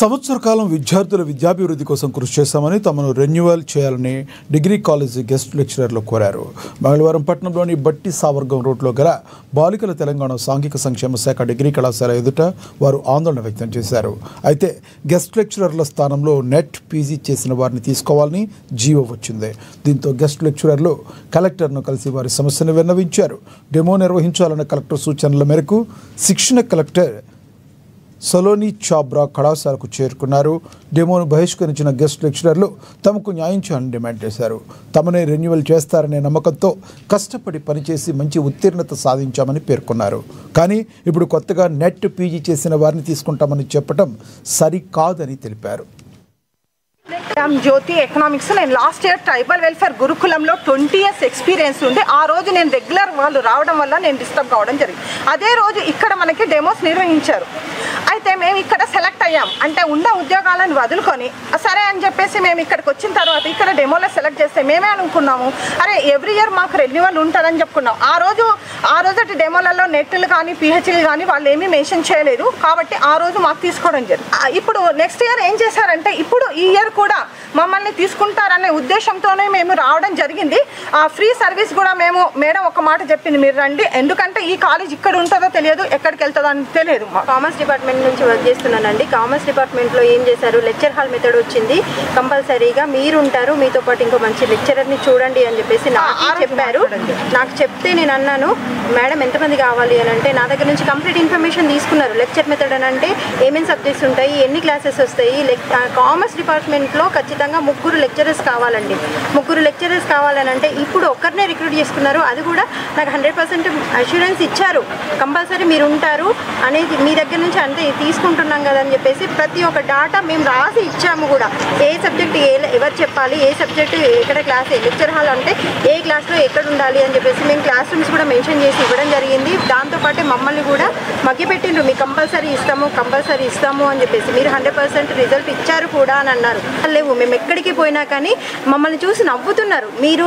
సంవత్సర కాలం విద్యార్థుల విద్యాభివృద్ధి కోసం కృషి చేశామని తమను రెన్యువల్ చేయాలని డిగ్రీ కాలేజీ గెస్ట్ లెక్చరర్లు కోరారు. మంగళవారం పట్టణంలోని బట్టి సావర్గం రోడ్లో గల బాలికల తెలంగాణ సాంఘిక సంక్షేమ శాఖ డిగ్రీ కళాశాల ఎదుట వారు ఆందోళన వ్యక్తం చేశారు. అయితే గెస్ట్ లెక్చరర్ల స్థానంలో నెట్ పీజీ చేసిన వారిని తీసుకోవాలని జీవో వచ్చింది. దీంతో గెస్ట్ లెక్చరర్లు కలెక్టర్ను కలిసి వారి సమస్యను విన్నవించారు. డెమో నిర్వహించాలన్న కలెక్టర్ సూచనల మేరకు శిక్షణ కలెక్టర్ సలోని చాబ్రా కళాశాలకు చేరుకున్నారు. డెమోను బహిష్కరించిన గెస్ట్ లెక్చరర్లు తమకు న్యాయం చేయాలని డిమాండ్ చేశారు. తమనే రెన్యువల్ చేస్తారనే నమ్మకంతో కష్టపడి పనిచేసి మంచి ఉత్తీర్ణత సాధించామని పేర్కొన్నారు. కానీ ఇప్పుడు కొత్తగా నెట్ పీజీ చేసిన వారిని తీసుకుంటామని చెప్పడం సరికాదని తెలిపారు. జ్యోతి ఎకనామిక్స్ నేను లాస్ట్ ఇయర్ ట్రైబల్ వెల్ఫేర్ గురుకులంలో 20 years ఎక్స్పీరియన్స్ ఉండే ఆ రోజు నేను రెగ్యులర్ వాళ్ళు రావడం వల్ల నేను డిస్టర్బ్ కావడం జరిగింది. అదే రోజు ఇక్కడ మనకి డెమోస్ నిర్వహించారు. అయితే మేము ఇక్కడ సెలెక్ట్ అయ్యాం. అంటే ఉన్న ఉద్యోగాలను వదులుకొని సరే అని చెప్పేసి మేము ఇక్కడికి వచ్చిన తర్వాత ఇక్కడ డెమోలో సెలెక్ట్ చేస్తే మేమే అనుకున్నాము అరే ఎవ్రీ ఇయర్ మాకు రెన్యువల్ ఉంటుందని చెప్పుకున్నాం. ఆ రోజు డెమోలలో నెట్లు కానీ పిహెచ్లు కానీ వాళ్ళు ఏమీ మెన్షన్ చేయలేదు. కాబట్టి ఆ రోజు మాకు తీసుకోవడం జరిగింది. ఇప్పుడు నెక్స్ట్ ఇయర్ ఏం చేశారంటే ఇప్పుడు ఈ ఇయర్ కూడా మమ్మల్ని తీసుకుంటారనే ఉద్దేశంతోనే మేము రావడం జరిగింది. ఫ్రీ సర్వీస్ కూడా మేము మేడం ఒక మాట చెప్పింది మీరు రండి, ఎందుకంటే ఈ కాలేజ్ ఇక్కడ ఉంటుందో తెలియదు ఎక్కడికి వెళ్తుందో అని తెలియదు. కామర్స్ డిపార్ట్మెంట్ నుంచి వర్క్ చేస్తున్నానండి. కామర్స్ డిపార్ట్మెంట్లో ఏం చేశారు, లెక్చర్ హాల్ మెథడ్ వచ్చింది. కంపల్సరీగా మీరు ఉంటారు, మీతో పాటు ఇంకో మంచి లెక్చరర్ని చూడండి అని చెప్పేసి నాకు చెప్పారు. నాకు చెప్తే నేను అన్నాను మేడం ఎంతమంది కావాలి అని అంటే నా దగ్గర నుంచి కంప్లీట్ ఇన్ఫర్మేషన్ తీసుకున్నారు. లెక్చర్ మెథడ్ అని అంటే ఏమేమి సబ్జెక్ట్స్ ఉంటాయి, ఎన్ని క్లాసెస్ వస్తాయి. కామర్స్ డిపార్ట్మెంట్లో ఖచ్చితంగా 3 లెక్చరర్స్ కావాలండి. 3 లెక్చరర్స్ కావాలని అంటే ఇప్పుడు ఒక్కరినే రిక్రూట్ చేసుకున్నారు. అది కూడా నాకు 100% అష్యూరెన్స్ ఇచ్చారు, కంపల్సరీ మీరు ఉంటారు అనేది మీ దగ్గర నుంచి అంతే తీసుకుంటున్నాం కదా అని చెప్పేసి ప్రతి ఒక్క డాటా మేము రాసి ఇచ్చాము కూడా. ఏ సబ్జెక్ట్ ఎవరు చెప్పాలి, ఏ సబ్జెక్ట్ ఎక్కడ క్లాస్, లెక్చర్ హాల్ అంటే ఏ క్లాస్లో ఎక్కడ ఉండాలి అని చెప్పేసి మేము క్లాస్ రూమ్స్ కూడా మెన్షన్ చేసి ఇవ్వడం జరిగింది. దాంతోపాటు మమ్మల్ని కూడా మగ్గిపెట్టిండ్రు, మీకు కంపల్సరీ ఇస్తాము అని చెప్పేసి. మీరు 100% రిజల్ట్ ఇచ్చారు కూడా అని అన్నారు. లేవు మేము ఎక్కడికి పోయినా కానీ మమ్మల్ని చూసి నవ్వుతున్నారు. మీరు